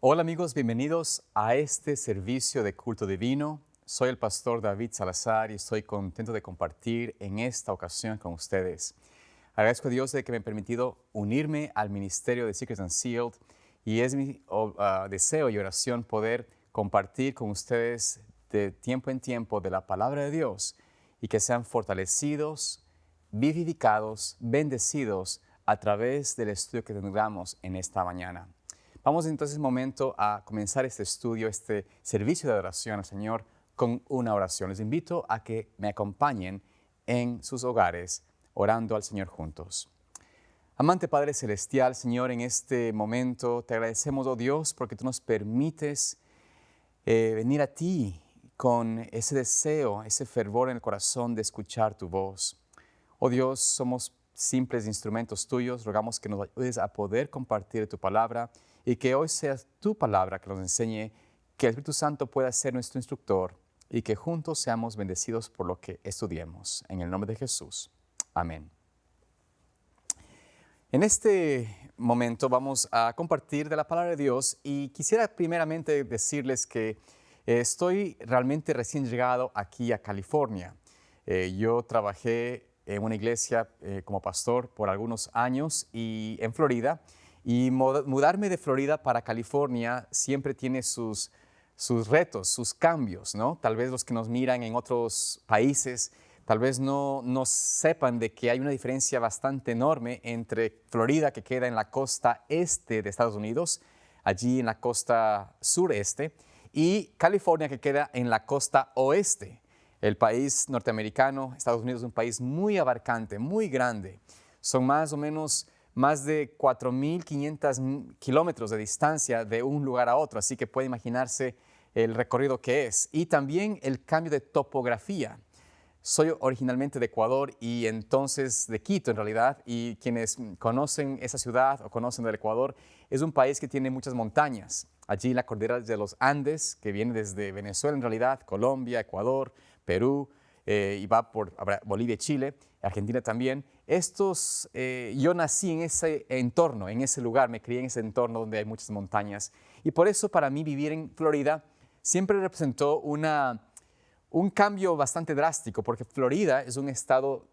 Hola amigos, bienvenidos a este servicio de culto divino. Soy el pastor David Salazar y estoy contento de compartir en esta ocasión con ustedes. Agradezco a Dios de que me ha permitido unirme al ministerio de Secrets and Sealed y es mi deseo y oración poder compartir con ustedes de tiempo en tiempo de la palabra de Dios y que sean fortalecidos, vivificados, bendecidos a través del estudio que tengamos en esta mañana. Vamos entonces un momento a comenzar este estudio, este servicio de adoración al Señor con una oración. Les invito a que me acompañen en sus hogares orando al Señor juntos. Amante Padre Celestial, Señor, en este momento te agradecemos, oh Dios, porque tú nos permites venir a ti con ese deseo, ese fervor en el corazón de escuchar tu voz. Oh Dios, somos simples instrumentos tuyos, rogamos que nos ayudes a poder compartir tu palabra y que hoy sea tu palabra que nos enseñe, que el Espíritu Santo pueda ser nuestro instructor y que juntos seamos bendecidos por lo que estudiemos. En el nombre de Jesús. Amén. En este momento vamos a compartir de la palabra de Dios y quisiera primeramente decirles que estoy realmente recién llegado aquí a California. Yo trabajé en una iglesia como pastor por algunos años y en Florida. Y mudarme de Florida para California siempre tiene sus retos, sus cambios, ¿no? Tal vez los que nos miran en otros países, tal vez no sepan de que hay una diferencia bastante enorme entre Florida, que queda en la costa este de Estados Unidos, allí en la costa sureste, y California, que queda en la costa oeste. El país norteamericano, Estados Unidos, es un país muy abarcante, muy grande. Son más o menos más de 4.500 kilómetros de distancia de un lugar a otro, así que puede imaginarse el recorrido que es. Y también el cambio de topografía. Soy originalmente de Ecuador y entonces de Quito en realidad, y quienes conocen esa ciudad o conocen del Ecuador, es un país que tiene muchas montañas. Allí la cordillera de los Andes, que viene desde Venezuela en realidad, Colombia, Ecuador, Perú, y va por Bolivia y Chile, Argentina también. Yo nací en ese entorno, en ese lugar, me crié en ese entorno donde hay muchas montañas. Y por eso para mí vivir en Florida siempre representó un cambio bastante drástico, porque Florida es un estado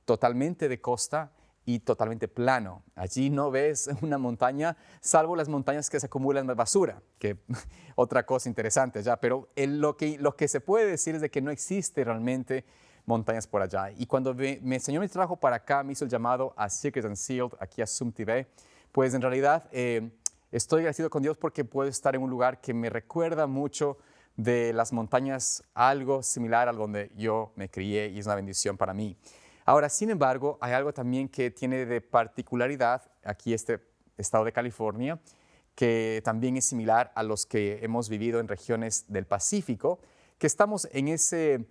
totalmente de costa y totalmente plano. Allí no ves una montaña, salvo las montañas que se acumulan de basura, que otra cosa interesante ya, pero lo que se puede decir es de que no existe realmente montañas por allá. Y cuando me enseñó mi trabajo para acá, me hizo el llamado a Secrets and Sealed, aquí a Zoom TV, pues en realidad estoy agradecido con Dios porque puedo estar en un lugar que me recuerda mucho de las montañas, algo similar a donde yo me crié, y es una bendición para mí. Ahora, sin embargo, hay algo también que tiene de particularidad aquí este estado de California, que también es similar a los que hemos vivido en regiones del Pacífico, que estamos en ese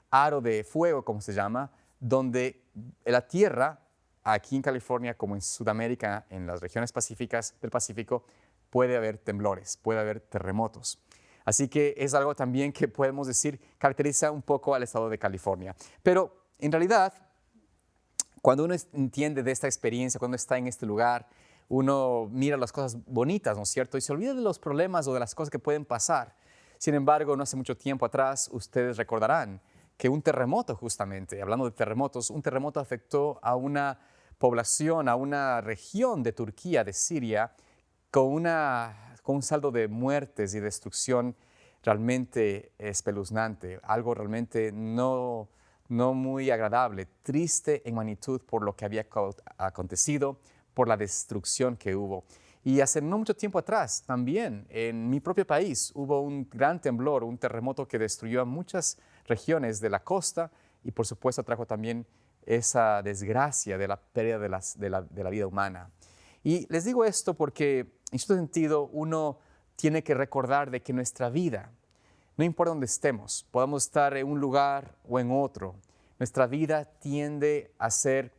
aro de fuego, como se llama, donde la tierra, aquí en California como en Sudamérica, en las regiones pacíficas del Pacífico, puede haber temblores, puede haber terremotos. Así que es algo también que podemos decir caracteriza un poco al estado de California. Pero en realidad, cuando uno entiende de esta experiencia, cuando está en este lugar, uno mira las cosas bonitas, ¿no es cierto? Y se olvida de los problemas o de las cosas que pueden pasar. Sin embargo, no hace mucho tiempo atrás, ustedes recordarán que un terremoto, justamente, hablando de terremotos, un terremoto afectó a una población, a una región de Turquía, de Siria, con un saldo de muertes y destrucción realmente espeluznante, algo realmente no muy agradable, triste en magnitud por lo que había acontecido, por la destrucción que hubo. Y hace no mucho tiempo atrás, también en mi propio país, hubo un gran temblor, un terremoto que destruyó a muchas regiones de la costa y por supuesto trajo también esa desgracia de la pérdida de la vida humana. Y les digo esto porque en este sentido uno tiene que recordar de que nuestra vida, no importa dónde estemos, podamos estar en un lugar o en otro, nuestra vida tiende a ser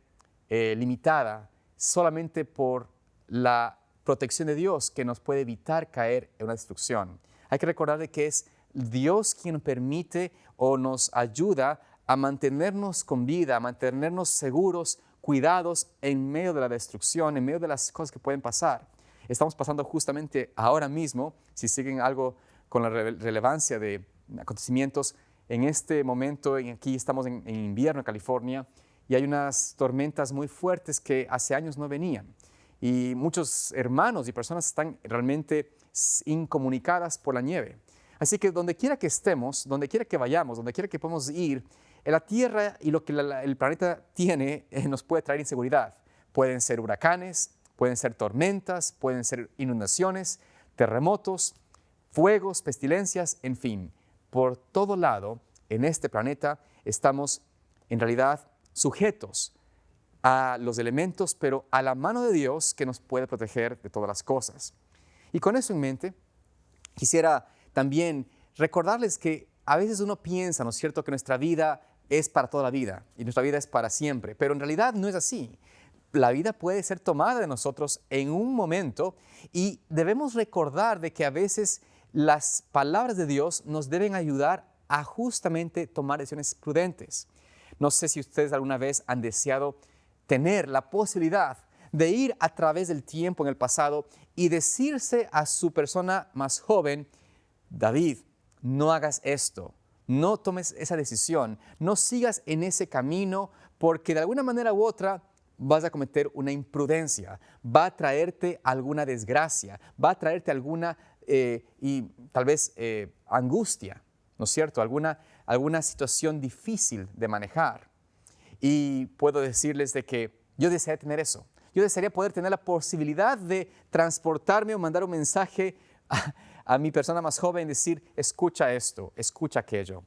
limitada solamente por la protección de Dios que nos puede evitar caer en una destrucción. Hay que recordar de que es Dios quien permite o nos ayuda a mantenernos con vida, a mantenernos seguros, cuidados en medio de la destrucción, en medio de las cosas que pueden pasar. estamos pasando justamente ahora mismo, si siguen algo con la relevancia de acontecimientos, en este momento, aquí estamos en invierno en California, y hay unas tormentas muy fuertes que hace años no venían. Y muchos hermanos y personas están realmente incomunicadas por la nieve. Así que donde quiera que estemos, donde quiera que vayamos, donde quiera que podamos ir, la Tierra y lo que el planeta tiene nos puede traer inseguridad. Pueden ser huracanes, pueden ser tormentas, pueden ser inundaciones, terremotos, fuegos, pestilencias, en fin. Por todo lado, en este planeta, estamos en realidad sujetos a los elementos, pero a la mano de Dios que nos puede proteger de todas las cosas. Y con eso en mente, quisiera también recordarles que a veces uno piensa, ¿no es cierto?, que nuestra vida es para toda la vida y nuestra vida es para siempre, pero en realidad no es así. La vida puede ser tomada de nosotros en un momento y debemos recordar de que a veces las palabras de Dios nos deben ayudar a justamente tomar decisiones prudentes. No sé si ustedes alguna vez han deseado tener la posibilidad de ir a través del tiempo en el pasado y decirse a su persona más joven: David, no hagas esto, no tomes esa decisión, no sigas en ese camino, porque de alguna manera u otra vas a cometer una imprudencia, va a traerte alguna desgracia, va a traerte alguna y tal vez angustia, ¿no es cierto? Alguna situación difícil de manejar. Y puedo decirles de que yo desearía tener eso. Yo desearía poder tener la posibilidad de transportarme o mandar un mensaje a mi persona más joven, decir: escucha esto, escucha aquello.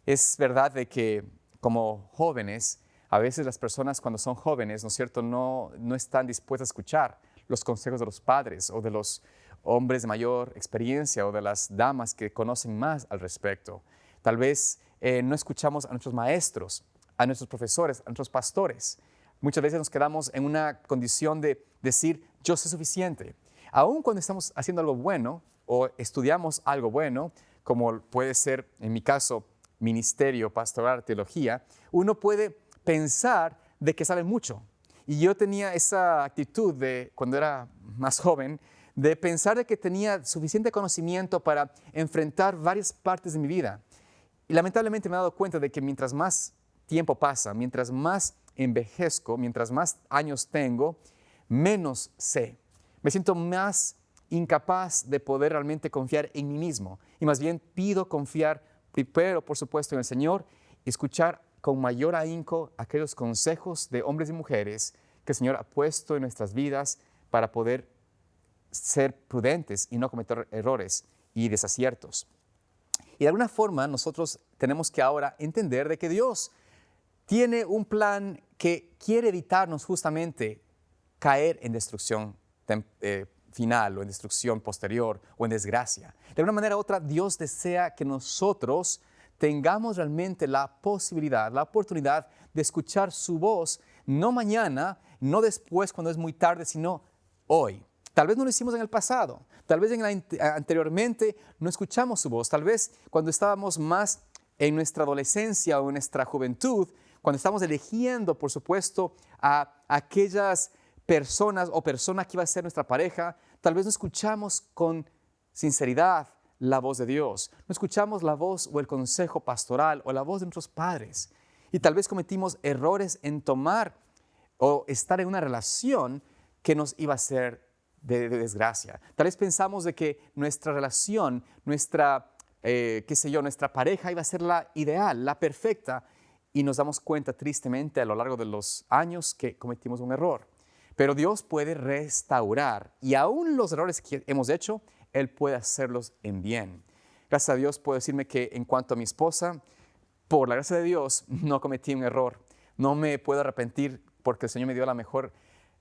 Es verdad de que como jóvenes, a veces las personas cuando son jóvenes, ¿no es cierto?, no están dispuestas a escuchar los consejos de los padres o de los hombres de mayor experiencia o de las damas que conocen más al respecto. Tal vez no escuchamos a nuestros maestros, a nuestros profesores, a nuestros pastores. Muchas veces nos quedamos en una condición de decir: yo sé suficiente. Aún cuando estamos haciendo algo bueno o estudiamos algo bueno, como puede ser, en mi caso, ministerio, pastoral, teología, uno puede pensar de que sabe mucho. Y yo tenía esa actitud de, cuando era más joven, de pensar de que tenía suficiente conocimiento para enfrentar varias partes de mi vida. Y lamentablemente me he dado cuenta de que mientras más tiempo pasa, mientras más envejezco, mientras más años tengo, menos sé. Me siento más incapaz de poder realmente confiar en mí mismo. Y más bien pido confiar primero, por supuesto, en el Señor y escuchar con mayor ahínco aquellos consejos de hombres y mujeres que el Señor ha puesto en nuestras vidas para poder ser prudentes y no cometer errores y desaciertos. Y de alguna forma nosotros tenemos que ahora entender de que Dios tiene un plan que quiere evitarnos justamente caer en destrucción final o en destrucción posterior o en desgracia. De alguna manera u otra, Dios desea que nosotros tengamos realmente la posibilidad, la oportunidad de escuchar su voz, no mañana, no después cuando es muy tarde, sino hoy. Tal vez no lo hicimos en el pasado, tal vez anteriormente no escuchamos su voz, tal vez cuando estábamos más en nuestra adolescencia o en nuestra juventud, cuando estamos eligiendo, por supuesto, a aquellas personas o persona que iba a ser nuestra pareja, tal vez no escuchamos con sinceridad la voz de Dios, no escuchamos la voz o el consejo pastoral o la voz de nuestros padres. Y tal vez cometimos errores en tomar o estar en una relación que nos iba a ser de desgracia. Tal vez pensamos de que nuestra relación, nuestra pareja iba a ser la ideal, la perfecta, y nos damos cuenta tristemente a lo largo de los años que cometimos un error. Pero Dios puede restaurar, y aún los errores que hemos hecho, Él puede hacerlos en bien. Gracias a Dios puedo decirme que en cuanto a mi esposa, por la gracia de Dios, no cometí un error. No me puedo arrepentir porque el Señor me dio la mejor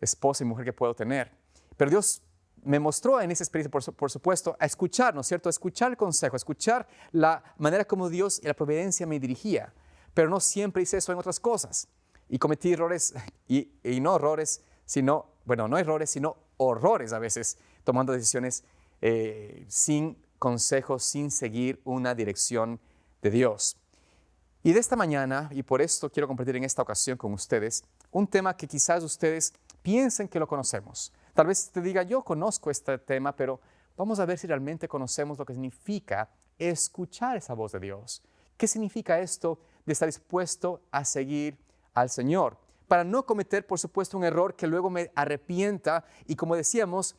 esposa y mujer que puedo tener. Pero Dios me mostró en esa experiencia, por supuesto, a escuchar, ¿no es cierto? A escuchar el consejo, a escuchar la manera como Dios y la providencia me dirigía. Pero no siempre hice eso en otras cosas. Y cometí errores, y no errores, sino, bueno, no errores, sino horrores a veces, tomando decisiones sin consejos, sin seguir una dirección de Dios. Y de esta mañana, y por esto quiero compartir en esta ocasión con ustedes, un tema que quizás ustedes piensen que lo conocemos. Tal vez te diga, yo conozco este tema, pero vamos a ver si realmente conocemos lo que significa escuchar esa voz de Dios. ¿Qué significa esto de estar dispuesto a seguir al Señor? Para no cometer, por supuesto, un error que luego me arrepienta y, como decíamos,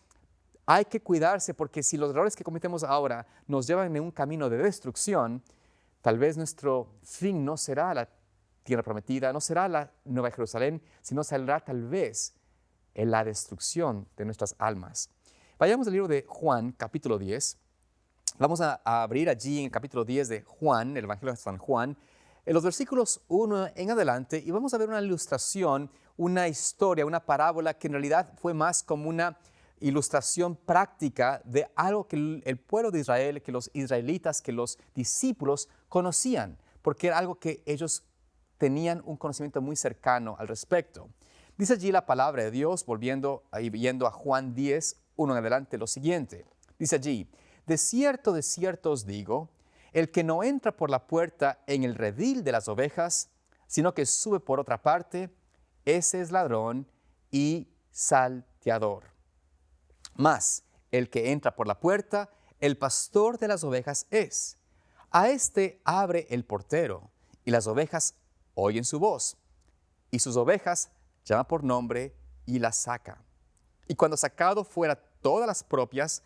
hay que cuidarse porque si los errores que cometemos ahora nos llevan en un camino de destrucción, tal vez nuestro fin no será la tierra prometida, no será la Nueva Jerusalén, sino saldrá tal vez en la destrucción de nuestras almas. Vayamos al libro de Juan, capítulo 10. Vamos a abrir allí en el capítulo 10 de Juan, el Evangelio de San Juan, en los versículos 1 en adelante, y vamos a ver una ilustración, una historia, una parábola que en realidad fue más como una ilustración práctica de algo que el pueblo de Israel, que los israelitas, que los discípulos conocían, porque era algo que ellos tenían un conocimiento muy cercano al respecto. Dice allí la palabra de Dios, volviendo y yendo a Juan 10, 1 en adelante, lo siguiente. Dice allí, de cierto os digo, el que no entra por la puerta en el redil de las ovejas, sino que sube por otra parte, ese es ladrón y salteador. Mas el que entra por la puerta, el pastor de las ovejas es. A éste abre el portero, y las ovejas oyen su voz, y sus ovejas llama por nombre y las saca. Y cuando sacado fuera todas las propias,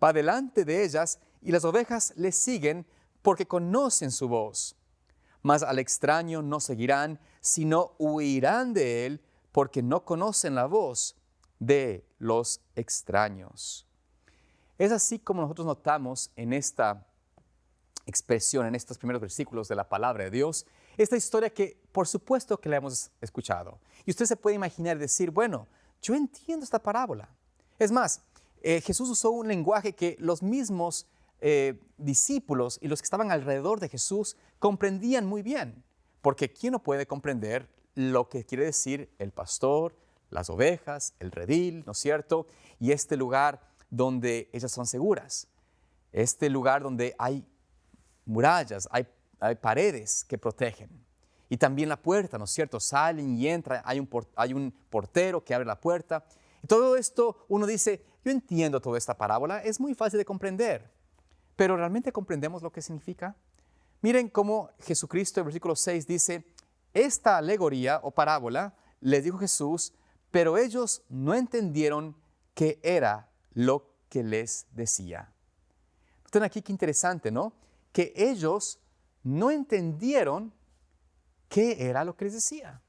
va delante de ellas, y las ovejas le siguen porque conocen su voz. Mas al extraño no seguirán, sino huirán de él, porque no conocen la voz de los extraños. Es así como nosotros notamos en esta expresión, en estos primeros versículos de la palabra de Dios, esta historia que por supuesto que la hemos escuchado. Y usted se puede imaginar y decir, bueno, yo entiendo esta parábola. Es más, Jesús usó un lenguaje que los mismos discípulos y los que estaban alrededor de Jesús comprendían muy bien. Porque ¿quién no puede comprender lo que quiere decir el pastor, las ovejas, el redil, ¿no es cierto? Y este lugar donde ellas son seguras. Este lugar donde hay murallas, hay paredes que protegen. Y también la puerta, ¿no es cierto? Salen y entran, hay un portero que abre la puerta. Y todo esto, uno dice, yo entiendo toda esta parábola, es muy fácil de comprender. Pero ¿realmente comprendemos lo que significa? Miren cómo Jesucristo en versículo 6 dice, esta alegoría o parábola les dijo Jesús, pero ellos no entendieron qué era lo que les decía. Noten aquí qué interesante, ¿no? Que ellos no entendieron qué era lo que les decía.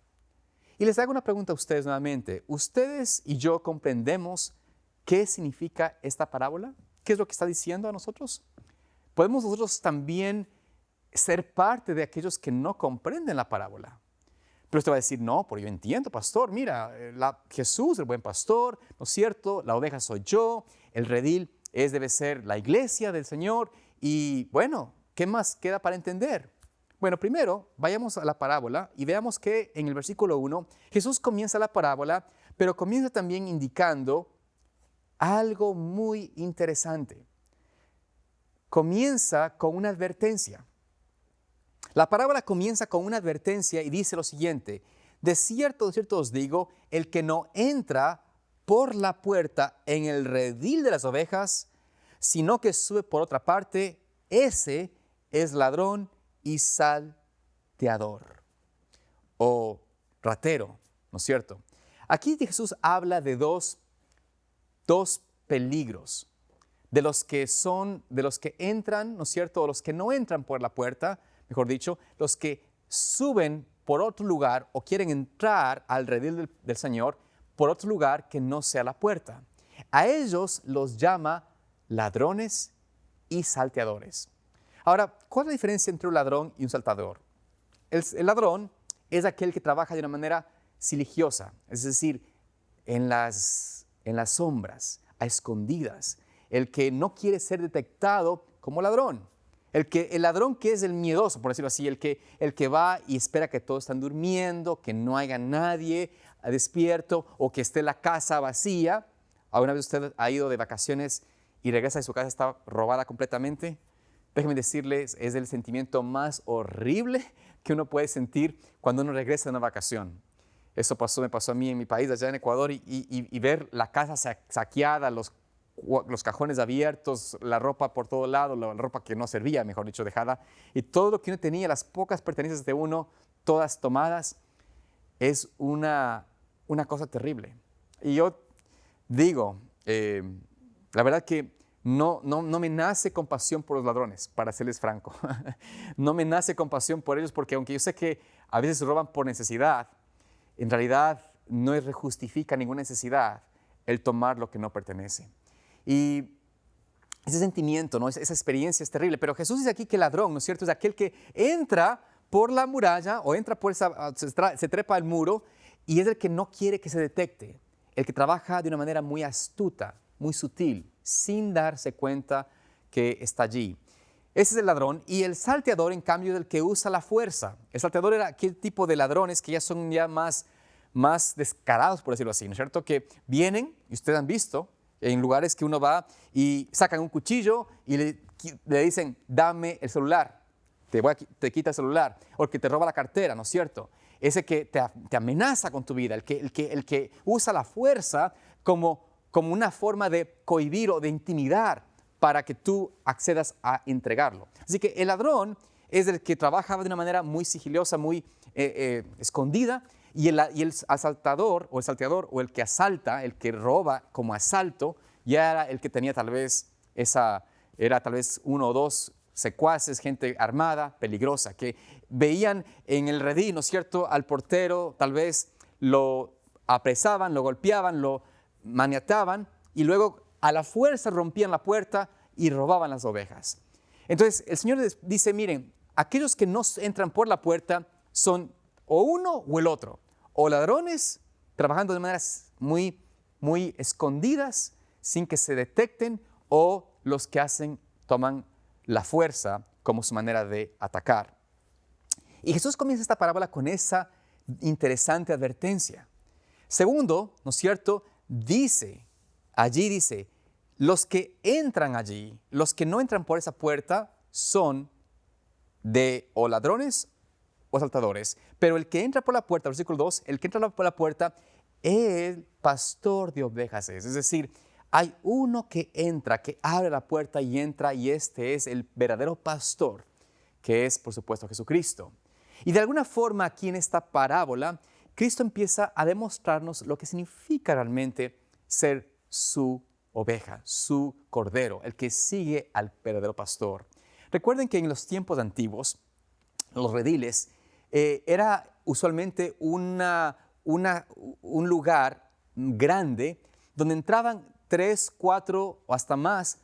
Y les hago una pregunta a ustedes nuevamente. ¿Ustedes y yo comprendemos qué significa esta parábola? ¿Qué es lo que está diciendo a nosotros? ¿Podemos nosotros también ser parte de aquellos que no comprenden la parábola? Pero usted va a decir, no, pero yo entiendo, pastor, mira, Jesús, el buen pastor, ¿no es cierto? La oveja soy yo, el redil debe ser la iglesia del Señor. Y bueno, ¿qué más queda para entender? Bueno, primero vayamos a la parábola y veamos que en el versículo 1 Jesús comienza la parábola, pero comienza también indicando algo muy interesante. Comienza con una advertencia. La parábola comienza con una advertencia y dice lo siguiente, de cierto os digo, el que no entra por la puerta en el redil de las ovejas, sino que sube por otra parte, ese es ladrón y salteador o ratero, ¿no es cierto? Aquí Jesús habla de dos peligros, de los que entran, ¿no es cierto? O los que no entran por la puerta, mejor dicho, los que suben por otro lugar o quieren entrar al redil del Señor por otro lugar que no sea la puerta. A ellos los llama ladrones y salteadores. Ahora, ¿cuál es la diferencia entre un ladrón y un salteador? El ladrón es aquel que trabaja de una manera silenciosa, es decir, en las sombras, a escondidas, el que no quiere ser detectado como ladrón. El ladrón que es el miedoso, por decirlo así, el que va y espera que todos están durmiendo, que no haya nadie despierto o que esté la casa vacía. ¿Alguna vez usted ha ido de vacaciones y regresa y su casa está robada completamente? Déjenme decirles, es el sentimiento más horrible que uno puede sentir cuando uno regresa de una vacación. Eso me pasó a mí en mi país, allá en Ecuador, y ver la casa saqueada, los cajones abiertos, la ropa por todo lado, la ropa que no servía, mejor dicho, dejada, y todo lo que uno tenía, las pocas pertenencias de uno, todas tomadas, es una cosa terrible. Y yo digo, la verdad que no me nace compasión por los ladrones, para serles franco. No me nace compasión por ellos porque aunque yo sé que a veces roban por necesidad, en realidad no justifica ninguna necesidad el tomar lo que no pertenece. Y ese sentimiento, ¿no? Esa experiencia es terrible. Pero Jesús dice aquí que el ladrón, ¿no es cierto?, es aquel que entra por la muralla o entra por se trepa al muro y es el que no quiere que se detecte, el que trabaja de una manera muy astuta, muy sutil, sin darse cuenta que está allí. Ese es el ladrón. Y el salteador, en cambio, es el que usa la fuerza. El salteador era aquel tipo de ladrones que ya son más descarados, por decirlo así, ¿no es cierto? Que vienen, y ustedes han visto, en lugares que uno va y sacan un cuchillo y le dicen, dame el celular, te quita el celular, o el que te roba la cartera, ¿no es cierto? Ese que te amenaza con tu vida, el que usa la fuerza como una forma de cohibir o de intimidar para que tú accedas a entregarlo. Así que el ladrón es el que trabaja de una manera muy sigilosa, muy escondida, y el asaltador o el salteador o el que asalta, el que roba como asalto, ya era el que tenía tal vez era tal vez uno o dos secuaces, gente armada, peligrosa, que veían en el redil, ¿no es cierto?, al portero, tal vez lo apresaban, lo golpeaban, lo maniataban y luego a la fuerza rompían la puerta y robaban las ovejas. Entonces el Señor dice, miren, aquellos que no entran por la puerta son o uno o el otro, o ladrones trabajando de maneras muy escondidas sin que se detecten, o los que toman la fuerza como su manera de atacar. Y Jesús comienza esta parábola con esa interesante advertencia. Segundo, ¿no es cierto?, dice, los que entran allí, los que no entran por esa puerta son o ladrones o asaltadores, pero el que entra por la puerta, versículo 2, el que entra por la puerta, el pastor de ovejas es decir, hay uno que entra, que abre la puerta y entra, y este es el verdadero pastor, que es, por supuesto, Jesucristo. Y de alguna forma aquí en esta parábola, Cristo empieza a demostrarnos lo que significa realmente ser su oveja, su cordero, el que sigue al verdadero pastor. Recuerden que en los tiempos antiguos, los rediles era usualmente un lugar grande donde entraban 3, 4 o hasta más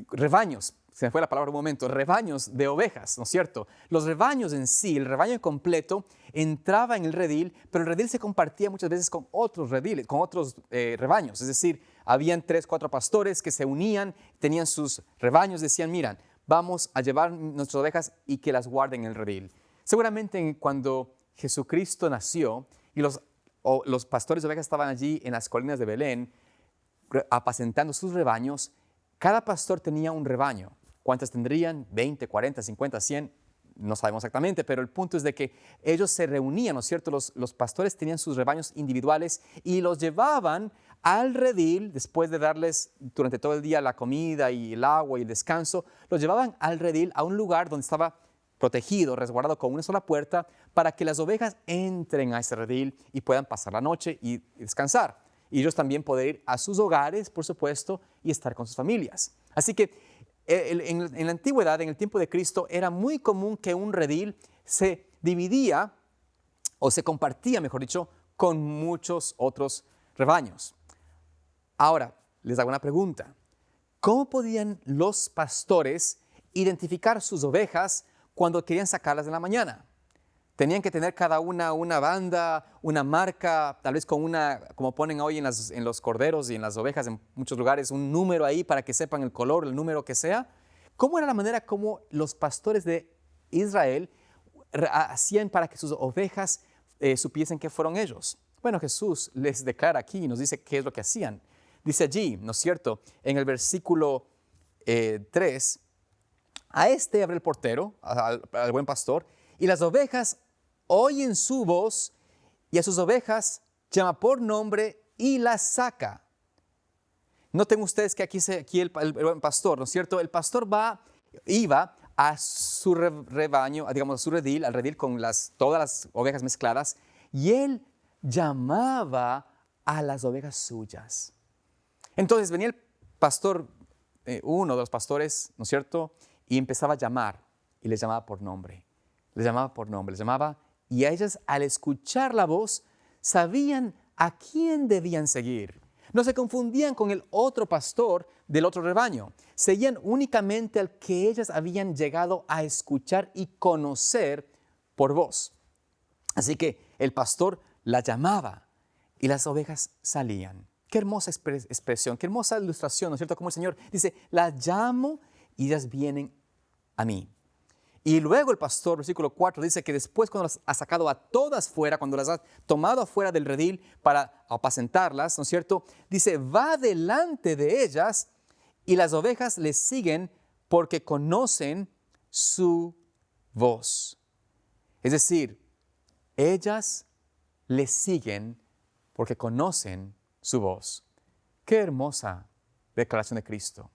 rebaños. Se me fue la palabra un momento, rebaños de ovejas, ¿no es cierto? Los rebaños en sí, el rebaño completo, entraba en el redil, pero el redil se compartía muchas veces con otros rediles, con otros rebaños. Es decir, habían 3, 4 pastores que se unían, tenían sus rebaños, decían, miran, vamos a llevar nuestras ovejas y que las guarden en el redil. Seguramente cuando Jesucristo nació y los pastores de ovejas estaban allí en las colinas de Belén, apacentando sus rebaños, cada pastor tenía un rebaño. ¿Cuántas tendrían? 20, 40, 50, 100, no sabemos exactamente, pero el punto es de que ellos se reunían, ¿no es cierto? Los pastores tenían sus rebaños individuales y los llevaban al redil, después de darles durante todo el día la comida y el agua y el descanso, los llevaban al redil, a un lugar donde estaba protegido, resguardado con una sola puerta, para que las ovejas entren a ese redil y puedan pasar la noche y descansar. Y ellos también poder ir a sus hogares, por supuesto, y estar con sus familias. Así que en la antigüedad, en el tiempo de Cristo, era muy común que un redil se dividía o se compartía, mejor dicho, con muchos otros rebaños. Ahora, les hago una pregunta. ¿Cómo podían los pastores identificar sus ovejas cuando querían sacarlas de la mañana? Tenían que tener cada una banda, una marca, tal vez con como ponen hoy en los corderos y en las ovejas en muchos lugares, un número ahí para que sepan el color, el número que sea. ¿Cómo era la manera como los pastores de Israel hacían para que sus ovejas supiesen que fueron ellos? Bueno, Jesús les declara aquí y nos dice qué es lo que hacían. Dice allí, ¿no es cierto?, en el versículo 3, a este abre el portero, al buen pastor, Y las ovejas oyen su voz y a sus ovejas llama por nombre y las saca. Noten ustedes que aquí el pastor, ¿no es cierto? El pastor iba a su rebaño, digamos a su redil, al redil con todas las ovejas mezcladas, y él llamaba a las ovejas suyas. Entonces venía el pastor, uno de los pastores, ¿no es cierto? Y empezaba a llamar, y les llamaba por nombre. Les llamaba por nombre, les llamaba, y a ellas al escuchar la voz, sabían a quién debían seguir. No se confundían con el otro pastor del otro rebaño. Seguían únicamente al que ellas habían llegado a escuchar y conocer por voz. Así que el pastor la llamaba y las ovejas salían. Qué hermosa expresión, qué hermosa ilustración, ¿no es cierto? Como el Señor dice, las llamo y ellas vienen a mí. Y luego el pastor, versículo 4, dice que después cuando las ha sacado a todas fuera, cuando las ha tomado afuera del redil para apacentarlas, ¿no es cierto? Dice, va delante de ellas y las ovejas le siguen porque conocen su voz. Es decir, ellas le siguen porque conocen su voz. Qué hermosa declaración de Cristo.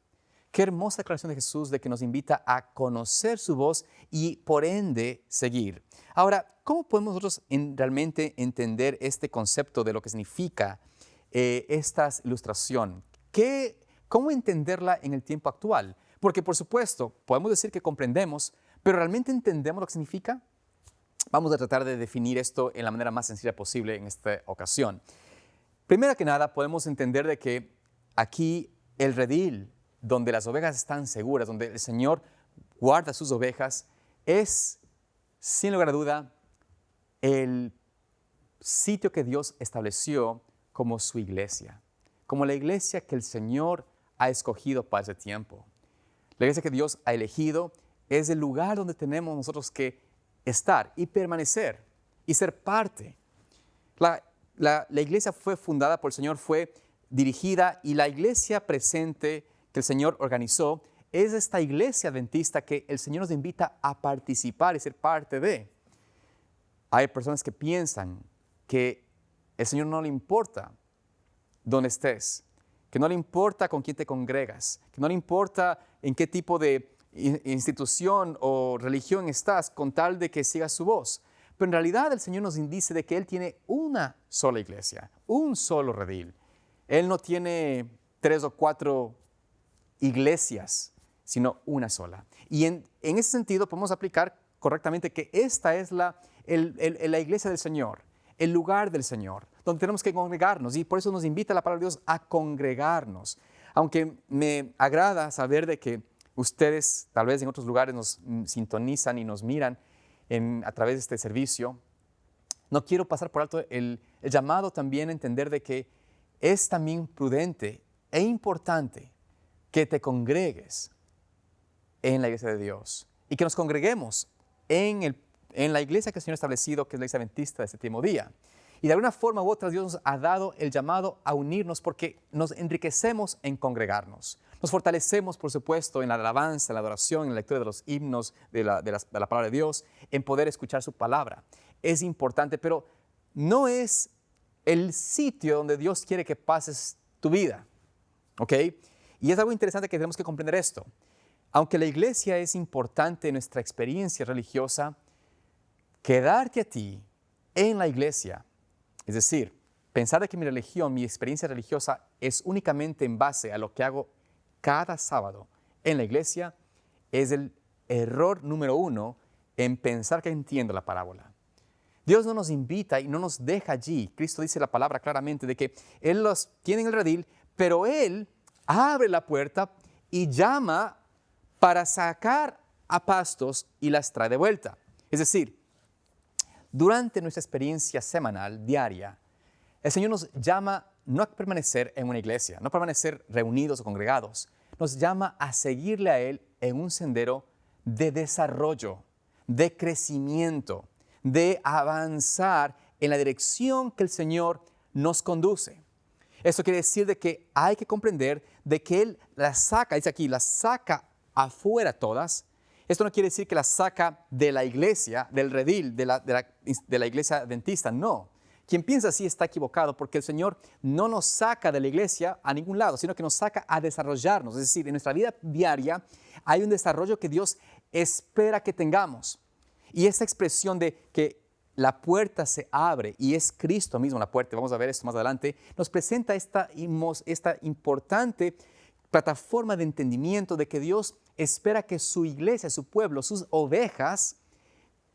Qué hermosa declaración de Jesús de que nos invita a conocer su voz y por ende seguir. Ahora, ¿cómo podemos nosotros realmente entender este concepto de lo que significa esta ilustración? ¿Cómo entenderla en el tiempo actual? Porque por supuesto, podemos decir que comprendemos, pero ¿realmente entendemos lo que significa? Vamos a tratar de definir esto en la manera más sencilla posible en esta ocasión. Primero que nada, podemos entender de que aquí el redil, donde las ovejas están seguras, donde el Señor guarda sus ovejas, es, sin lugar a duda, el sitio que Dios estableció como su iglesia, como la iglesia que el Señor ha escogido para ese tiempo. La iglesia que Dios ha elegido es el lugar donde tenemos nosotros que estar y permanecer y ser parte. La iglesia fue fundada por el Señor, fue dirigida, y la iglesia presente que el Señor organizó es esta iglesia adventista que el Señor nos invita a participar y ser parte de. Hay personas que piensan que el Señor no le importa dónde estés, que no le importa con quién te congregas, que no le importa en qué tipo de institución o religión estás, con tal de que sigas su voz. Pero en realidad el Señor nos dice de que Él tiene una sola iglesia, un solo redil. Él no tiene 3 o 4 iglesias, sino una sola. Y en ese sentido podemos aplicar correctamente que esta es la iglesia del Señor, el lugar del Señor, donde tenemos que congregarnos, y por eso nos invita la palabra de Dios a congregarnos. Aunque me agrada saber de que ustedes tal vez en otros lugares nos sintonizan y nos miran a través de este servicio, no quiero pasar por alto el llamado también a entender de que es también prudente e importante que te congregues en la iglesia de Dios y que nos congreguemos en la iglesia que el Señor ha establecido, que es la iglesia adventista de séptimo día. Y de alguna forma u otra Dios nos ha dado el llamado a unirnos porque nos enriquecemos en congregarnos. Nos fortalecemos, por supuesto, en la alabanza, en la adoración, en la lectura de los himnos, de la palabra de Dios, en poder escuchar su palabra. Es importante, pero no es el sitio donde Dios quiere que pases tu vida. ¿Ok? Y es algo interesante que tenemos que comprender esto. Aunque la iglesia es importante en nuestra experiencia religiosa, quedarte a ti en la iglesia, es decir, pensar de que mi religión, mi experiencia religiosa es únicamente en base a lo que hago cada sábado en la iglesia, es el error número 1 en pensar que entiendo la parábola. Dios no nos invita y no nos deja allí. Cristo dice la palabra claramente de que Él los tiene en el redil, pero Él abre la puerta y llama para sacar a pastos y las trae de vuelta. Es decir, durante nuestra experiencia semanal, diaria, el Señor nos llama no a permanecer en una iglesia, no a permanecer reunidos o congregados. Nos llama a seguirle a Él en un sendero de desarrollo, de crecimiento, de avanzar en la dirección que el Señor nos conduce. Esto quiere decir de que hay que comprender de que Él las saca, dice aquí, las saca afuera todas, Esto no quiere decir que las saca de la iglesia, del redil, de la iglesia adventista, no. Quien piensa así está equivocado, porque el Señor no nos saca de la iglesia a ningún lado, sino que nos saca a desarrollarnos. Es decir, en nuestra vida diaria hay un desarrollo que Dios espera que tengamos. Y esa expresión de que la puerta se abre y es Cristo mismo la puerta, vamos a ver esto más adelante, nos presenta esta importante plataforma de entendimiento de que Dios espera que su iglesia, su pueblo, sus ovejas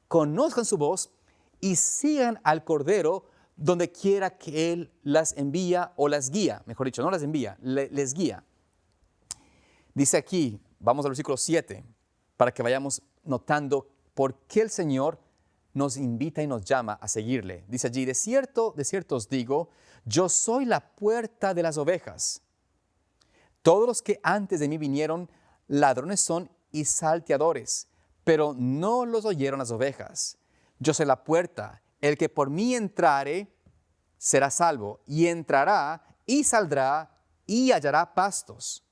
conozcan su voz y sigan al Cordero donde quiera que Él las envía o las guía. Mejor dicho, no las envía, les guía. Dice aquí, vamos al versículo 7, para que vayamos notando por qué el Señor nos invita y nos llama a seguirle. Dice allí, de cierto os digo, yo soy la puerta de las ovejas. Todos los que antes de mí vinieron, ladrones son y salteadores, pero no los oyeron las ovejas. Yo soy la puerta, el que por mí entrare será salvo, y entrará y saldrá y hallará pastos.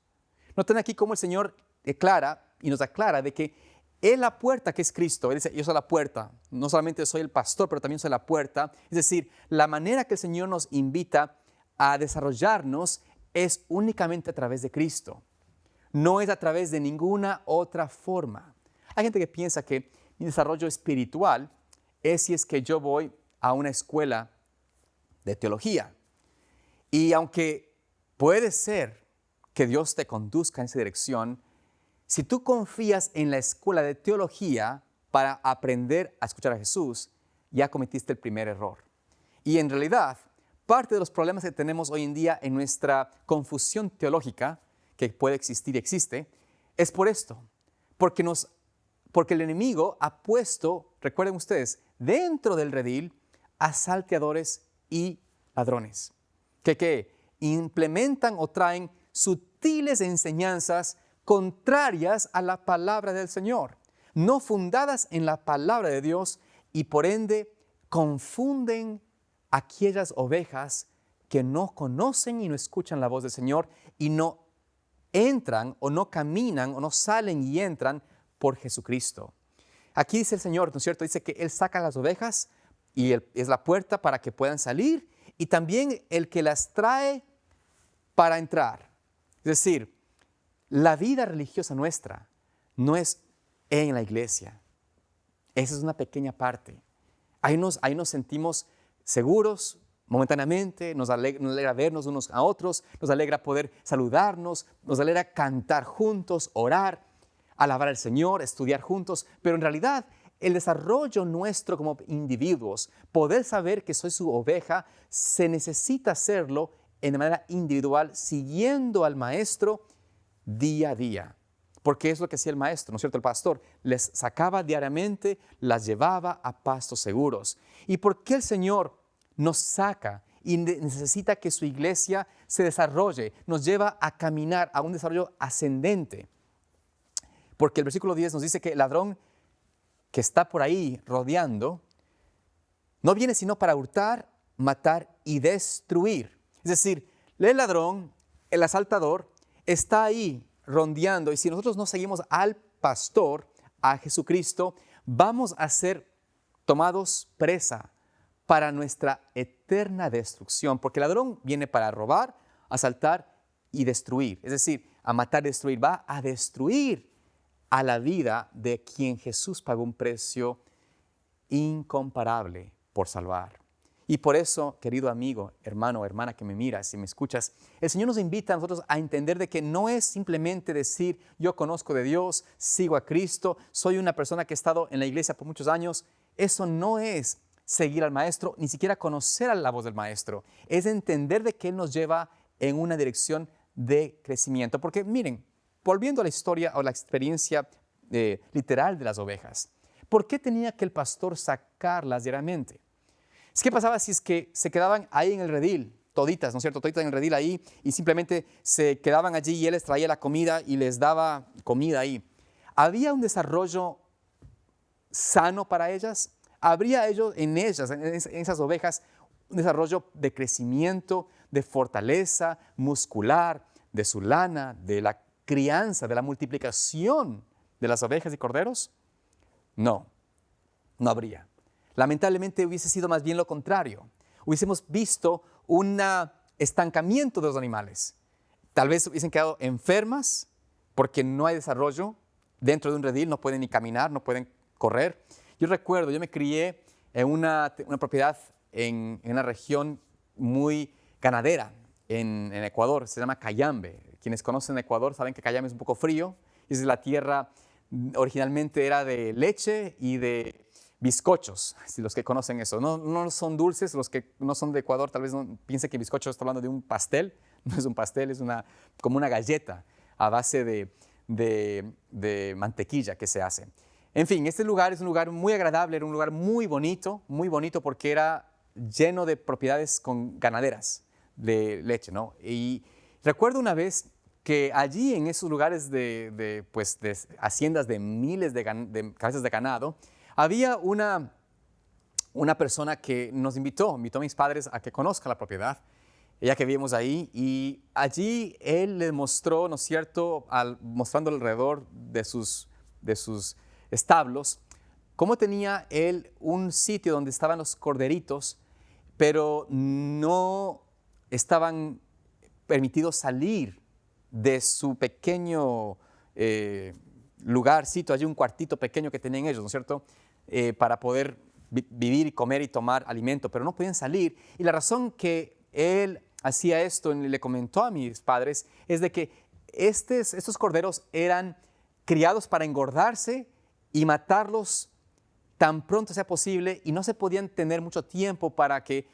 Noten aquí cómo el Señor declara y nos aclara de que Él la puerta que es Cristo. Él dice, yo soy la puerta, no solamente soy el pastor, pero también soy la puerta. Es decir, la manera que el Señor nos invita a desarrollarnos es únicamente a través de Cristo. No es a través de ninguna otra forma. Hay gente que piensa que mi desarrollo espiritual es si es que yo voy a una escuela de teología. Y aunque puede ser que Dios te conduzca en esa dirección, si tú confías en la escuela de teología para aprender a escuchar a Jesús, ya cometiste el primer error. Y en realidad, parte de los problemas que tenemos hoy en día en nuestra confusión teológica, que puede existir y existe, es por esto. Porque el enemigo ha puesto, recuerden ustedes, dentro del redil a salteadores y ladrones, que implementan o traen sutiles enseñanzas contrarias a la palabra del Señor, no fundadas en la palabra de Dios y por ende confunden a aquellas ovejas que no conocen y no escuchan la voz del Señor y no entran o no caminan o no salen y entran por Jesucristo. Aquí dice el Señor, ¿no es cierto? Dice que Él saca las ovejas y Él es la puerta para que puedan salir y también el que las trae para entrar. Es decir, la vida religiosa nuestra no es en la iglesia. Esa es una pequeña parte. Ahí nos sentimos seguros momentáneamente, nos alegra vernos unos a otros, nos alegra poder saludarnos, nos alegra cantar juntos, orar, alabar al Señor, estudiar juntos, pero en realidad el desarrollo nuestro como individuos, poder saber que soy su oveja, se necesita hacerlo de manera individual, siguiendo al Maestro día a día. Porque es lo que hacía el Maestro, ¿no es cierto? El pastor les sacaba diariamente, las llevaba a pastos seguros. ¿Y por qué el Señor nos saca y necesita que su iglesia se desarrolle? Nos lleva a caminar a un desarrollo ascendente. Porque el versículo 10 nos dice que el ladrón que está por ahí rodeando no viene sino para hurtar, matar y destruir. Es decir, el ladrón, el asaltador, está ahí rondeando y si nosotros no seguimos al pastor, a Jesucristo, vamos a ser tomados presa para nuestra eterna destrucción, porque el ladrón viene para robar, asaltar y destruir, es decir, a matar y destruir, va a destruir a la vida de quien Jesús pagó un precio incomparable por salvar. Y por eso, querido amigo, hermano o hermana que me miras y me escuchas, el Señor nos invita a nosotros a entender de que no es simplemente decir, yo conozco de Dios, sigo a Cristo, soy una persona que ha estado en la iglesia por muchos años. Eso no es seguir al Maestro, ni siquiera conocer a la voz del Maestro. Es entender de que Él nos lleva en una dirección de crecimiento. Porque miren, volviendo a la historia o la experiencia literal de las ovejas, ¿por qué tenía que el pastor sacarlas diariamente? ¿Qué pasaba si es que se quedaban ahí en el redil, toditas, ¿no es cierto? Toditas en el redil ahí y simplemente se quedaban allí y Él les traía la comida y les daba comida ahí? ¿Había un desarrollo sano para ellas? ¿Habría en esas ovejas, un desarrollo de crecimiento, de fortaleza muscular, de su lana, de la crianza, de la multiplicación de las ovejas y corderos? No, no habría. Lamentablemente hubiese sido más bien lo contrario. Hubiésemos visto un estancamiento de los animales. Tal vez hubiesen quedado enfermas porque no hay desarrollo dentro de un redil, no pueden ni caminar, no pueden correr. Yo recuerdo, yo me crié en una propiedad en una región muy ganadera en Ecuador, se llama Cayambe. Quienes conocen Ecuador saben que Cayambe es un poco frío, es la tierra, originalmente era de leche y de bizcochos, si los que conocen eso. No son dulces, los que no son de Ecuador tal vez no piensen que bizcocho está hablando de un pastel, no es un pastel, es como una galleta a base de mantequilla que se hace. En fin, este lugar es un lugar muy agradable, era un lugar muy bonito porque era lleno de propiedades ganaderas de leche, ¿no? Y recuerdo una vez que allí en esos lugares de haciendas de miles de cabezas de ganado, había una persona que nos invitó a mis padres a que conozcan la propiedad, ya que vivimos ahí, y allí él les mostró, ¿no es cierto?, mostrando alrededor de sus establos, cómo tenía él un sitio donde estaban los corderitos, pero no estaban permitidos salir de su pequeño lugarcito, allí un cuartito pequeño que tenían ellos, ¿no es cierto?, para poder vivir y comer y tomar alimento, pero no podían salir. Y la razón que él hacía esto y le comentó a mis padres es de que estos corderos eran criados para engordarse y matarlos tan pronto sea posible, y no se podían tener mucho tiempo para que,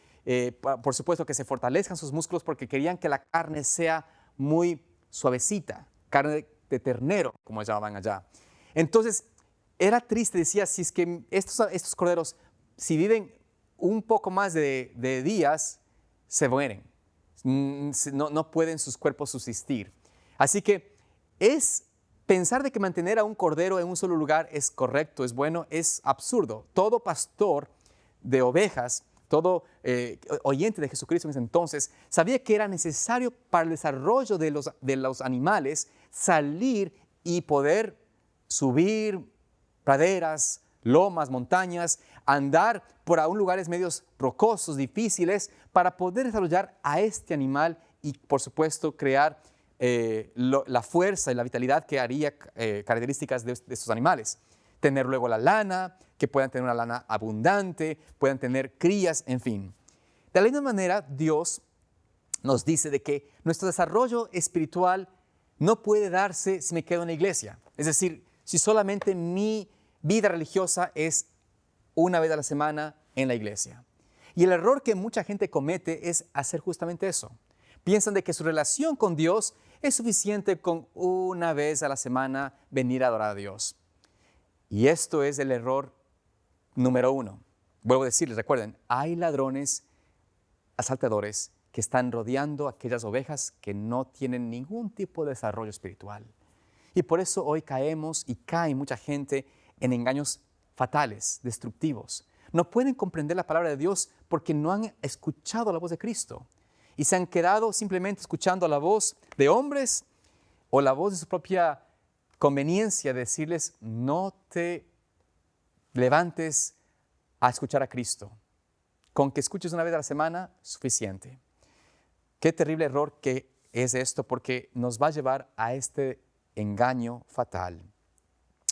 por supuesto, que se fortalezcan sus músculos, porque querían que la carne sea muy suavecita, carne de ternero, como llamaban allá. Entonces, era triste, decía, si es que estos corderos, si viven un poco más de días, se mueren. No pueden sus cuerpos subsistir. Así que pensar de que mantener a un cordero en un solo lugar es correcto, es bueno, es absurdo. Todo pastor de ovejas, todo oyente de Jesucristo en ese entonces, sabía que era necesario para el desarrollo de los animales salir y poder subir praderas, lomas, montañas, andar por aún lugares medios rocosos, difíciles, para poder desarrollar a este animal y, por supuesto, crear la fuerza y la vitalidad que haría características de estos animales. Tener luego la lana, que puedan tener una lana abundante, puedan tener crías, en fin. De la misma manera, Dios nos dice de que nuestro desarrollo espiritual no puede darse si me quedo en la iglesia. Es decir, si solamente mi vida religiosa es una vez a la semana en la iglesia. Y el error que mucha gente comete es hacer justamente eso. Piensan de que su relación con Dios es suficiente con una vez a la semana venir a adorar a Dios. Y esto es el error número 1. Vuelvo a decirles, recuerden, hay ladrones, asaltadores que están rodeando a aquellas ovejas que no tienen ningún tipo de desarrollo espiritual. Y por eso hoy caemos y cae mucha gente en engaños fatales, destructivos. No pueden comprender la palabra de Dios porque no han escuchado la voz de Cristo y se han quedado simplemente escuchando la voz de hombres o la voz de su propia conveniencia de decirles: no te levantes a escuchar a Cristo. Con que escuches una vez a la semana, suficiente. Qué terrible error que es esto, porque nos va a llevar a este engaño fatal.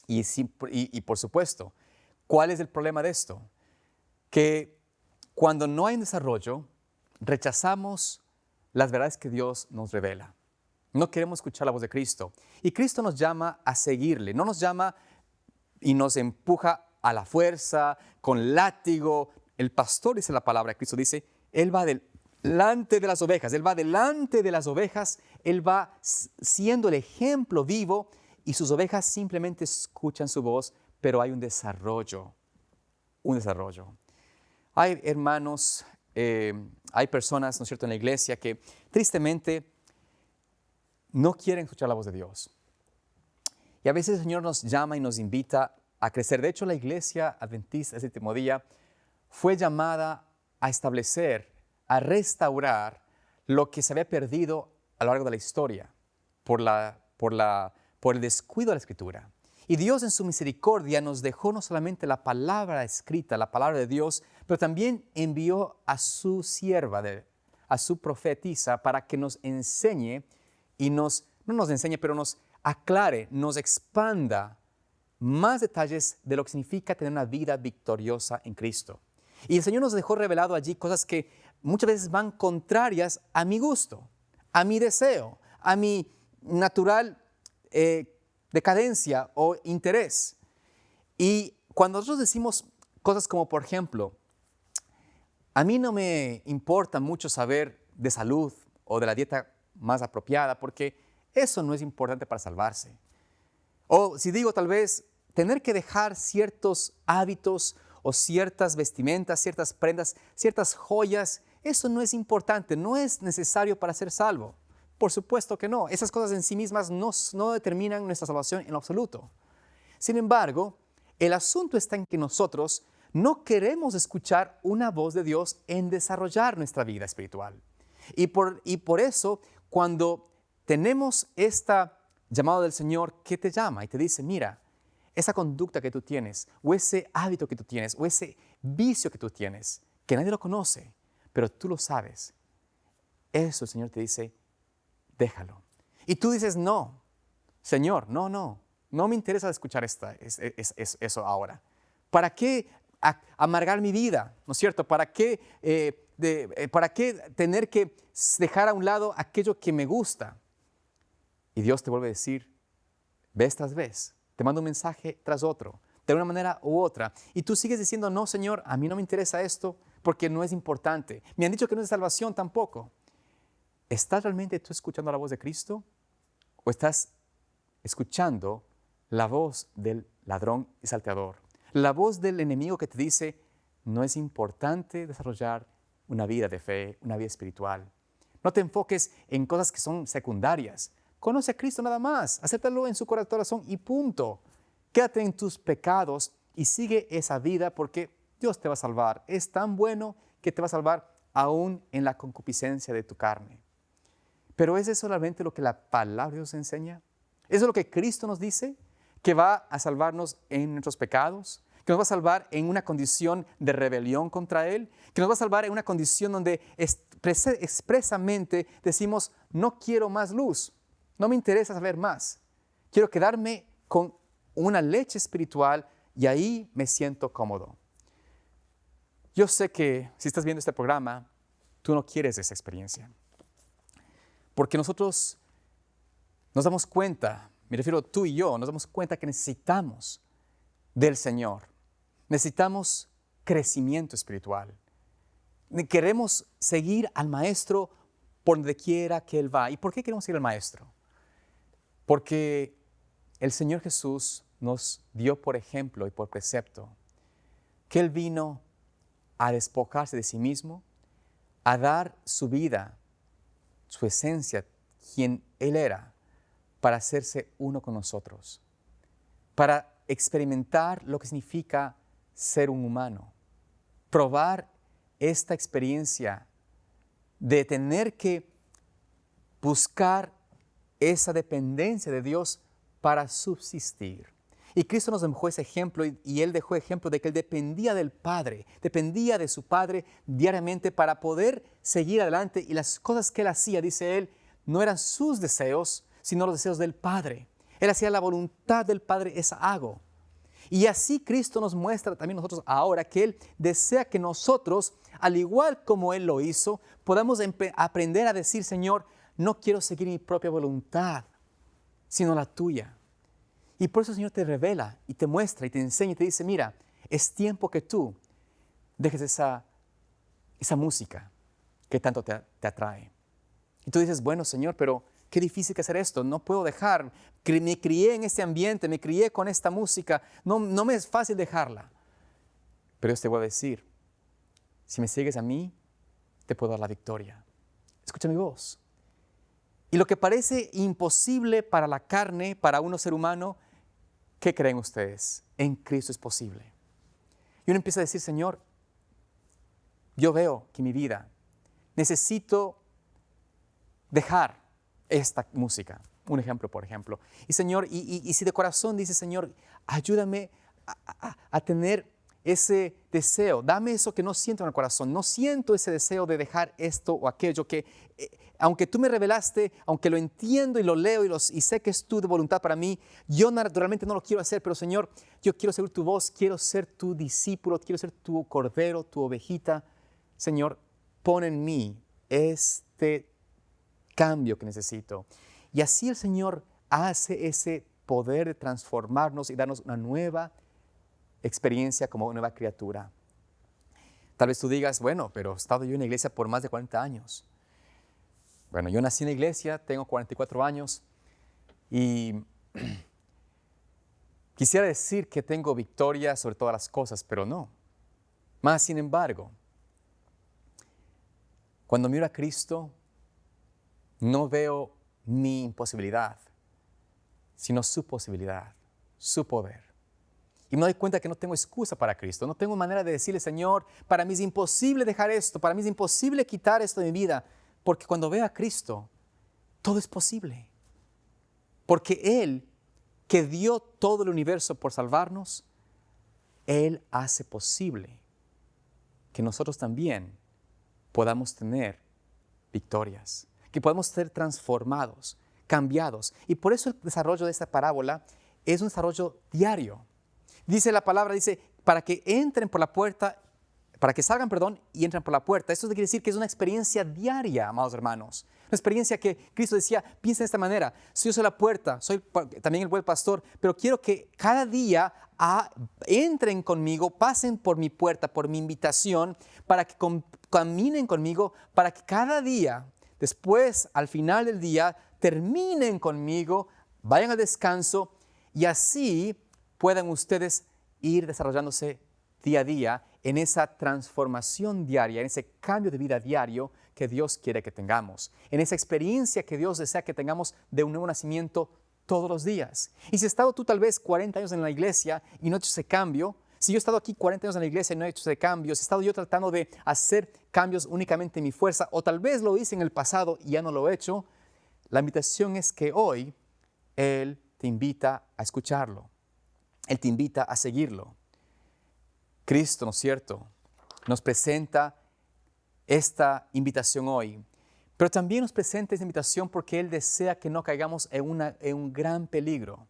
Y por supuesto, ¿cuál es el problema de esto? Que cuando no hay desarrollo, rechazamos las verdades que Dios nos revela. No queremos escuchar la voz de Cristo. Y Cristo nos llama a seguirle. No nos llama y nos empuja a la fuerza, con látigo. El pastor, dice la palabra, Cristo dice, Él va delante de las ovejas. Él va delante de las ovejas. Él va siendo el ejemplo vivo y sus ovejas simplemente escuchan su voz, pero hay un desarrollo. Un desarrollo. Hay hermanos, hay personas, ¿no es cierto?, en la iglesia que tristemente no quieren escuchar la voz de Dios. Y a veces el Señor nos llama y nos invita a crecer. De hecho, la iglesia adventista del séptimo día fue llamada a establecer, a restaurar lo que se había perdido a lo largo de la historia por el descuido de la Escritura. Y Dios en su misericordia nos dejó no solamente la palabra escrita, la palabra de Dios, pero también envió a su sierva, a su profetisa, para que nos enseñe y no nos enseñe, pero nos aclare, nos expanda más detalles de lo que significa tener una vida victoriosa en Cristo. Y el Señor nos dejó revelado allí cosas que muchas veces van contrarias a mi gusto, a mi deseo, a mi natural decadencia o interés. Y cuando nosotros decimos cosas como, por ejemplo, a mí no me importa mucho saber de salud o de la dieta más apropiada, porque eso no es importante para salvarse. O si digo tal vez tener que dejar ciertos hábitos o ciertas vestimentas, ciertas prendas, ciertas joyas, eso no es importante, no es necesario para ser salvo. Por supuesto que no. Esas cosas en sí mismas no determinan nuestra salvación en lo absoluto. Sin embargo, el asunto está en que nosotros no queremos escuchar una voz de Dios en desarrollar nuestra vida espiritual. Y por eso, cuando tenemos esta llamado del Señor que te llama y te dice, mira, esa conducta que tú tienes, o ese hábito que tú tienes, o ese vicio que tú tienes, que nadie lo conoce, pero tú lo sabes, eso el Señor te dice, déjalo. Y tú dices, no, Señor, no me interesa escuchar eso ahora. ¿Para qué amargar mi vida? ¿No es cierto? ¿Para qué tener que dejar a un lado aquello que me gusta? Y Dios te vuelve a decir, vez tras vez, te manda un mensaje tras otro, de una manera u otra. Y tú sigues diciendo, no, Señor, a mí no me interesa esto porque no es importante. Me han dicho que no es de salvación tampoco. ¿Estás realmente tú escuchando la voz de Cristo? ¿O estás escuchando la voz del ladrón y salteador? La voz del enemigo que te dice, no es importante desarrollar una vida de fe, una vida espiritual. No te enfoques en cosas que son secundarias. Conoce a Cristo nada más, acéptalo en su corazón y punto. Quédate en tus pecados y sigue esa vida porque Dios te va a salvar. Es tan bueno que te va a salvar aún en la concupiscencia de tu carne. Pero ¿es eso solamente lo que la palabra de Dios enseña? ¿Eso es lo que Cristo nos dice? ¿Que va a salvarnos en nuestros pecados? ¿Que nos va a salvar en una condición de rebelión contra Él? ¿Que nos va a salvar en una condición donde expresamente decimos, no quiero más luz? No me interesa saber más. Quiero quedarme con una leche espiritual y ahí me siento cómodo. Yo sé que si estás viendo este programa, tú no quieres esa experiencia. Porque nosotros nos damos cuenta, me refiero tú y yo, nos damos cuenta que necesitamos del Señor. Necesitamos crecimiento espiritual. Queremos seguir al Maestro por donde quiera que Él va. ¿Y por qué queremos seguir al Maestro? Porque el Señor Jesús nos dio por ejemplo y por precepto que Él vino a despojarse de sí mismo, a dar su vida, su esencia, quien Él era, para hacerse uno con nosotros, para experimentar lo que significa ser un humano, probar esta experiencia de tener que buscar esa dependencia de Dios para subsistir. Y Cristo nos dejó ese ejemplo y Él dejó ejemplo de que Él dependía del Padre, dependía de su Padre diariamente para poder seguir adelante y las cosas que Él hacía, dice Él, no eran sus deseos, sino los deseos del Padre. Él hacía la voluntad del Padre, esa hago. Y así Cristo nos muestra también nosotros ahora que Él desea que nosotros, al igual como Él lo hizo, podamos aprender a decir, Señor, no quiero seguir mi propia voluntad, sino la tuya. Y por eso el Señor te revela y te muestra y te enseña y te dice, mira, es tiempo que tú dejes esa música que tanto te atrae. Y tú dices, bueno, Señor, pero qué difícil que hacer esto, no puedo dejar, me crié en este ambiente, me crié con esta música, no me es fácil dejarla. Pero Dios te voy a decir, si me sigues a mí, te puedo dar la victoria. Escucha mi voz. Y lo que parece imposible para la carne, para uno ser humano, ¿qué creen ustedes? En Cristo es posible. Y uno empieza a decir, Señor, yo veo que mi vida necesito dejar esta música. Un ejemplo, por ejemplo. Y Señor, y si de corazón dice, Señor, ayúdame a tener ese deseo, dame eso que no siento en el corazón, no siento ese deseo de dejar esto o aquello que, aunque tú me revelaste, aunque lo entiendo y lo leo y sé que es tu voluntad para mí, yo naturalmente no lo quiero hacer, pero Señor, yo quiero seguir tu voz, quiero ser tu discípulo, quiero ser tu cordero, tu ovejita. Señor, pon en mí este cambio que necesito. Y así el Señor hace ese poder de transformarnos y darnos una nueva experiencia como nueva criatura. Tal vez tú digas, bueno, pero he estado yo en la iglesia por más de 40 años. Bueno, yo nací en la iglesia, tengo 44 años y quisiera decir que tengo victoria sobre todas las cosas, pero no. Más sin embargo, cuando miro a Cristo, no veo mi imposibilidad, sino su posibilidad, su poder. Y me doy cuenta que no tengo excusa para Cristo, no tengo manera de decirle, Señor, para mí es imposible dejar esto, para mí es imposible quitar esto de mi vida, porque cuando veo a Cristo, todo es posible. Porque Él, que dio todo el universo por salvarnos, Él hace posible que nosotros también podamos tener victorias, que podamos ser transformados, cambiados. Y por eso el desarrollo de esta parábola es un desarrollo diario. Dice la palabra, dice, para que entren por la puerta, para que salgan, y entren por la puerta. Esto quiere decir que es una experiencia diaria, amados hermanos. Una experiencia que Cristo decía, piensa de esta manera, si yo soy la puerta, soy también el buen pastor, pero quiero que cada día entren conmigo, pasen por mi puerta, por mi invitación, para que caminen conmigo, para que cada día, después, al final del día, terminen conmigo, vayan al descanso y así puedan ustedes ir desarrollándose día a día en esa transformación diaria, en ese cambio de vida diario que Dios quiere que tengamos, en esa experiencia que Dios desea que tengamos de un nuevo nacimiento todos los días. Y si has estado tú tal vez 40 años en la iglesia y no has hecho ese cambio, si yo he estado aquí 40 años en la iglesia y no he hecho ese cambio, si he estado yo tratando de hacer cambios únicamente en mi fuerza, o tal vez lo hice en el pasado y ya no lo he hecho, la invitación es que hoy Él te invita a escucharlo. Él te invita a seguirlo. Cristo, ¿no es cierto?, nos presenta esta invitación hoy, pero también nos presenta esta invitación porque Él desea que no caigamos en un gran peligro.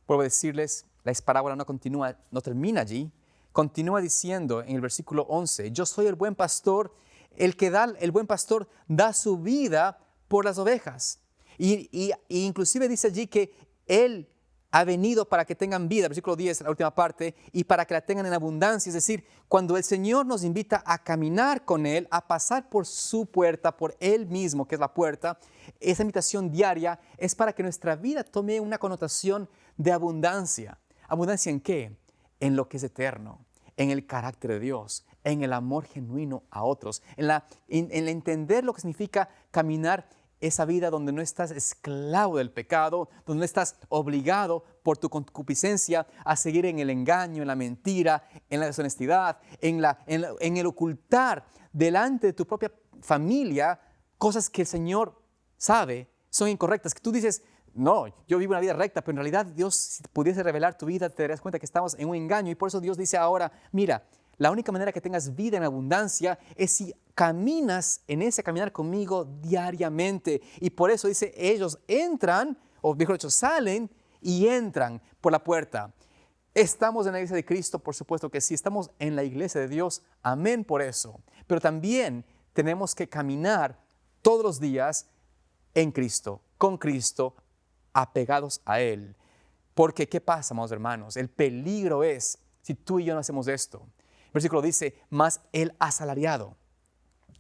Puedo decirles, la parábola no termina allí, continúa diciendo en el versículo 11, yo soy el buen pastor, el buen pastor da su vida por las ovejas. Y inclusive dice allí que Él ha venido para que tengan vida, versículo 10, la última parte, y para que la tengan en abundancia. Es decir, cuando el Señor nos invita a caminar con Él, a pasar por su puerta, por Él mismo, que es la puerta, esa invitación diaria es para que nuestra vida tome una connotación de abundancia. ¿Abundancia en qué? En lo que es eterno, en el carácter de Dios, en el amor genuino a otros, en entender lo que significa caminar esa vida donde no estás esclavo del pecado, donde no estás obligado por tu concupiscencia a seguir en el engaño, en la mentira, en la deshonestidad, en el ocultar delante de tu propia familia cosas que el Señor sabe son incorrectas, que tú dices, no, yo vivo una vida recta, pero en realidad Dios, si pudiese revelar tu vida, te darías cuenta que estamos en un engaño y por eso Dios dice ahora, mira, la única manera que tengas vida en abundancia es si caminas en ese caminar conmigo diariamente. Y por eso dice, ellos entran, o mejor dicho, salen y entran por la puerta. ¿Estamos en la iglesia de Cristo? Por supuesto que sí. ¿Estamos en la iglesia de Dios? Amén por eso. Pero también tenemos que caminar todos los días en Cristo, con Cristo, apegados a Él. Porque, ¿qué pasa, amados hermanos? El peligro es si tú y yo no hacemos esto. El versículo dice, mas el asalariado,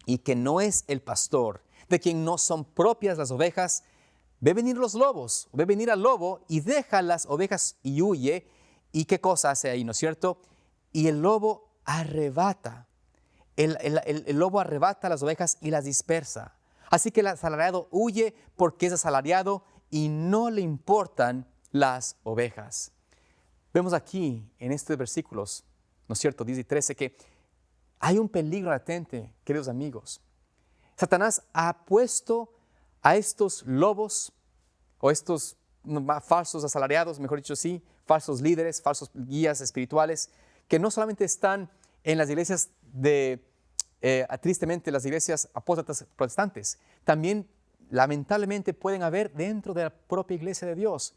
y que no es el pastor, de quien no son propias las ovejas, ve venir los lobos, ve venir al lobo y deja las ovejas y huye. ¿Y qué cosa hace ahí, no es cierto? Y el lobo arrebata, el lobo arrebata las ovejas y las dispersa. Así que el asalariado huye porque es asalariado y no le importan las ovejas. Vemos aquí en estos versículos, ¿no es cierto?, 10 y 13, que hay un peligro latente, queridos amigos. Satanás ha puesto a estos lobos o estos falsos asalariados, mejor dicho, sí, falsos líderes, falsos guías espirituales, que no solamente están en las iglesias tristemente, las iglesias apóstatas protestantes, también lamentablemente pueden haber dentro de la propia iglesia de Dios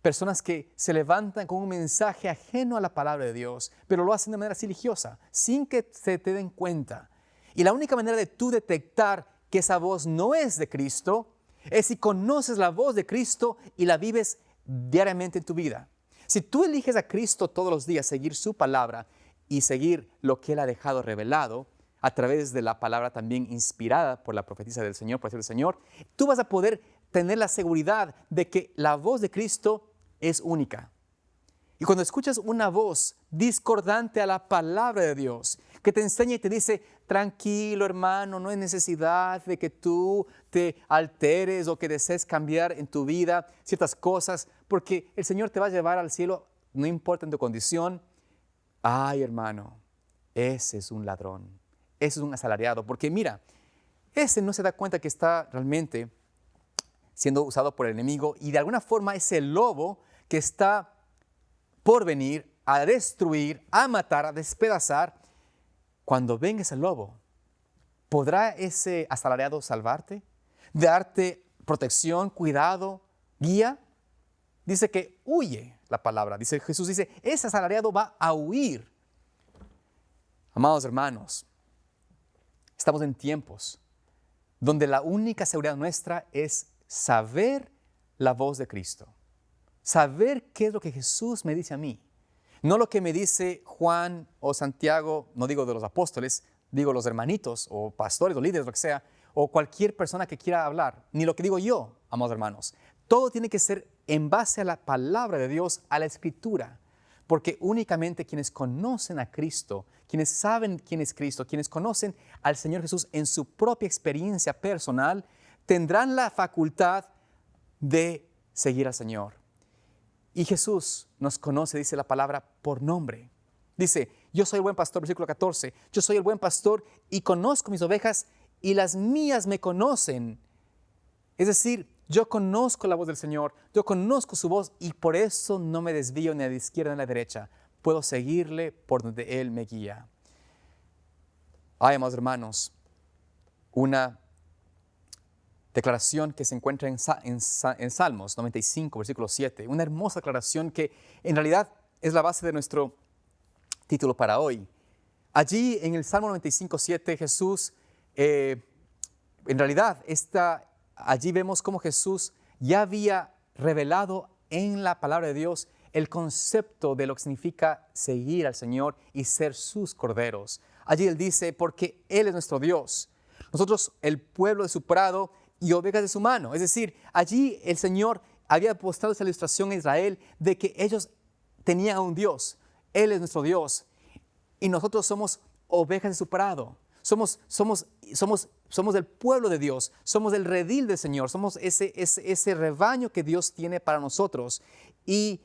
personas que se levantan con un mensaje ajeno a la palabra de Dios, pero lo hacen de manera religiosa, sin que se te den cuenta. Y la única manera de tú detectar que esa voz no es de Cristo es si conoces la voz de Cristo y la vives diariamente en tu vida. Si tú eliges a Cristo todos los días, seguir su palabra y seguir lo que Él ha dejado revelado a través de la palabra también inspirada por la profetisa del Señor, por decir el Señor, tú vas a poder tener la seguridad de que la voz de Cristo es única. Y cuando escuchas una voz discordante a la palabra de Dios, que te enseña y te dice, tranquilo hermano, no hay necesidad de que tú te alteres o que desees cambiar en tu vida ciertas cosas, porque el Señor te va a llevar al cielo, no importa en tu condición. Ay hermano, ese es un ladrón, ese es un asalariado, porque mira, ese no se da cuenta que está realmente siendo usado por el enemigo y de alguna forma es el lobo que está por venir a destruir, a matar, a despedazar. Cuando venga ese lobo, ¿podrá ese asalariado salvarte? ¿Darte protección, cuidado, guía? Dice que huye la palabra. Jesús dice, ese asalariado va a huir. Amados hermanos, estamos en tiempos donde la única seguridad nuestra es saber la voz de Cristo. Saber qué es lo que Jesús me dice a mí. No lo que me dice Juan o Santiago, no digo de los apóstoles, digo los hermanitos o pastores o líderes, lo que sea, o cualquier persona que quiera hablar, ni lo que digo yo, amados hermanos. Todo tiene que ser en base a la palabra de Dios, a la Escritura, porque únicamente quienes conocen a Cristo, quienes saben quién es Cristo, quienes conocen al Señor Jesús en su propia experiencia personal, tendrán la facultad de seguir al Señor. Y Jesús nos conoce, dice la palabra, por nombre. Dice, yo soy el buen pastor, versículo 14, yo soy el buen pastor y conozco mis ovejas y las mías me conocen. Es decir, yo conozco la voz del Señor, yo conozco su voz y por eso no me desvío ni a la izquierda ni a la derecha. Puedo seguirle por donde Él me guía. Ay, amados hermanos, una declaración que se encuentra en Salmos 95, versículo 7. Una hermosa declaración que en realidad es la base de nuestro título para hoy. Allí en el Salmo 95, 7, Jesús, en realidad, allí vemos cómo Jesús ya había revelado en la palabra de Dios el concepto de lo que significa seguir al Señor y ser sus corderos. Allí Él dice, porque Él es nuestro Dios. Nosotros, el pueblo de su prado, y ovejas de su mano. Es decir, allí el Señor había mostrado esa ilustración a Israel de que ellos tenían a un Dios. Él es nuestro Dios. Y nosotros somos ovejas de su prado. Somos del pueblo de Dios. Somos el redil del Señor. Somos ese rebaño que Dios tiene para nosotros. Y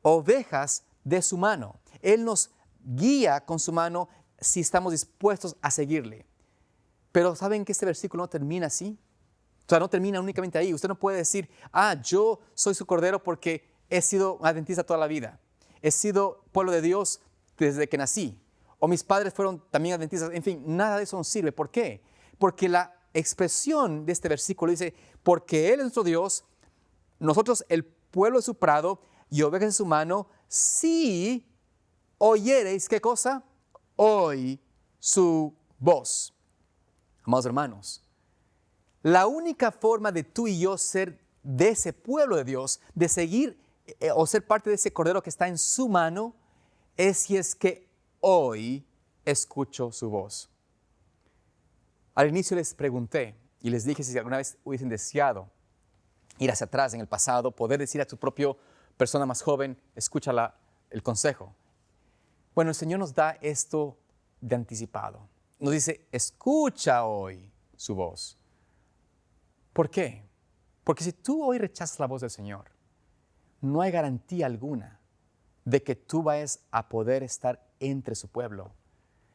ovejas de su mano. Él nos guía con su mano si estamos dispuestos a seguirle. Pero ¿saben que este versículo no termina así? O sea, no termina únicamente ahí. Usted no puede decir, yo soy su cordero porque he sido adventista toda la vida. He sido pueblo de Dios desde que nací. O mis padres fueron también adventistas. En fin, nada de eso nos sirve. ¿Por qué? Porque la expresión de este versículo dice, porque Él es nuestro Dios, nosotros el pueblo de su prado y ovejas de su mano, si oyereis, ¿qué cosa? Oí su voz. Amados hermanos, la única forma de tú y yo ser de ese pueblo de Dios, de seguir o ser parte de ese cordero que está en su mano, es si es que hoy escucho su voz. Al inicio les pregunté y les dije si alguna vez hubiesen deseado ir hacia atrás en el pasado, poder decir a tu propia persona más joven, escucha el consejo. Bueno, el Señor nos da esto de anticipado. Nos dice, escucha hoy su voz. ¿Por qué? Porque si tú hoy rechazas la voz del Señor, no hay garantía alguna de que tú vayas a poder estar entre su pueblo,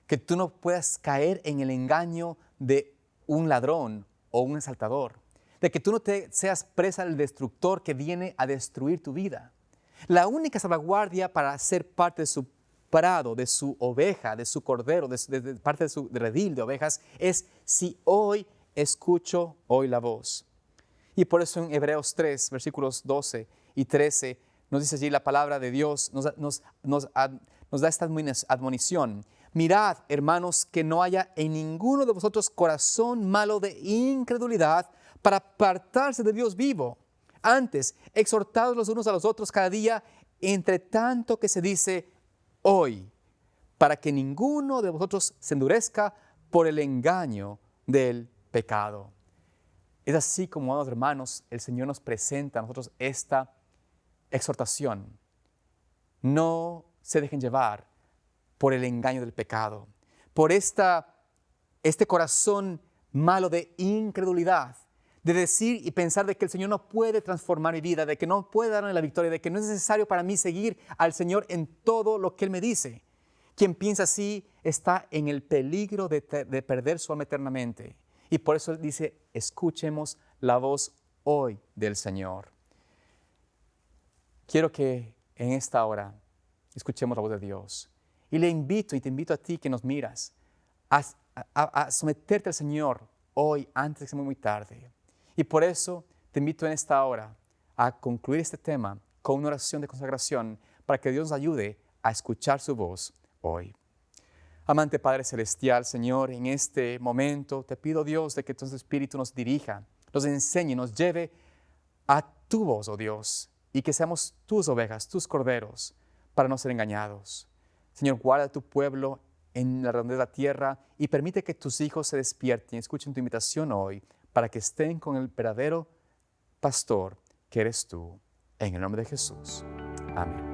que tú no puedas caer en el engaño de un ladrón o un asaltador. de que tú no te seas presa del destructor que viene a destruir tu vida. La única salvaguardia para ser parte de su prado, de su oveja, de su cordero, de parte de su redil de ovejas, es si hoy escucho hoy la voz. Y por eso en Hebreos 3, versículos 12 y 13, nos dice allí la palabra de Dios, nos da esta admonición. Mirad, hermanos, que no haya en ninguno de vosotros corazón malo de incredulidad para apartarse de Dios vivo. Antes, exhortados los unos a los otros cada día, entre tanto que se dice hoy, para que ninguno de vosotros se endurezca por el engaño del pecado. Es así como, amados hermanos, el Señor nos presenta a nosotros esta exhortación. No se dejen llevar por el engaño del pecado, por este corazón malo de incredulidad, de decir y pensar de que el Señor no puede transformar mi vida, de que no puede darme la victoria, de que no es necesario para mí seguir al Señor en todo lo que Él me dice. Quien piensa así está en el peligro de perder su alma eternamente. Y por eso Él dice, escuchemos la voz hoy del Señor. Quiero que en esta hora escuchemos la voz de Dios. Y le invito y te invito a ti que nos miras a someterte al Señor hoy antes de que sea muy tarde. Y por eso te invito en esta hora a concluir este tema con una oración de consagración para que Dios nos ayude a escuchar su voz hoy. Amante Padre Celestial, Señor, en este momento te pido, Dios, de que tu Espíritu nos dirija, nos enseñe, nos lleve a tu voz, oh Dios, y que seamos tus ovejas, tus corderos, para no ser engañados. Señor, guarda a tu pueblo en la redondez de la tierra y permite que tus hijos se despierten y escuchen tu invitación hoy para que estén con el verdadero pastor que eres tú. En el nombre de Jesús. Amén.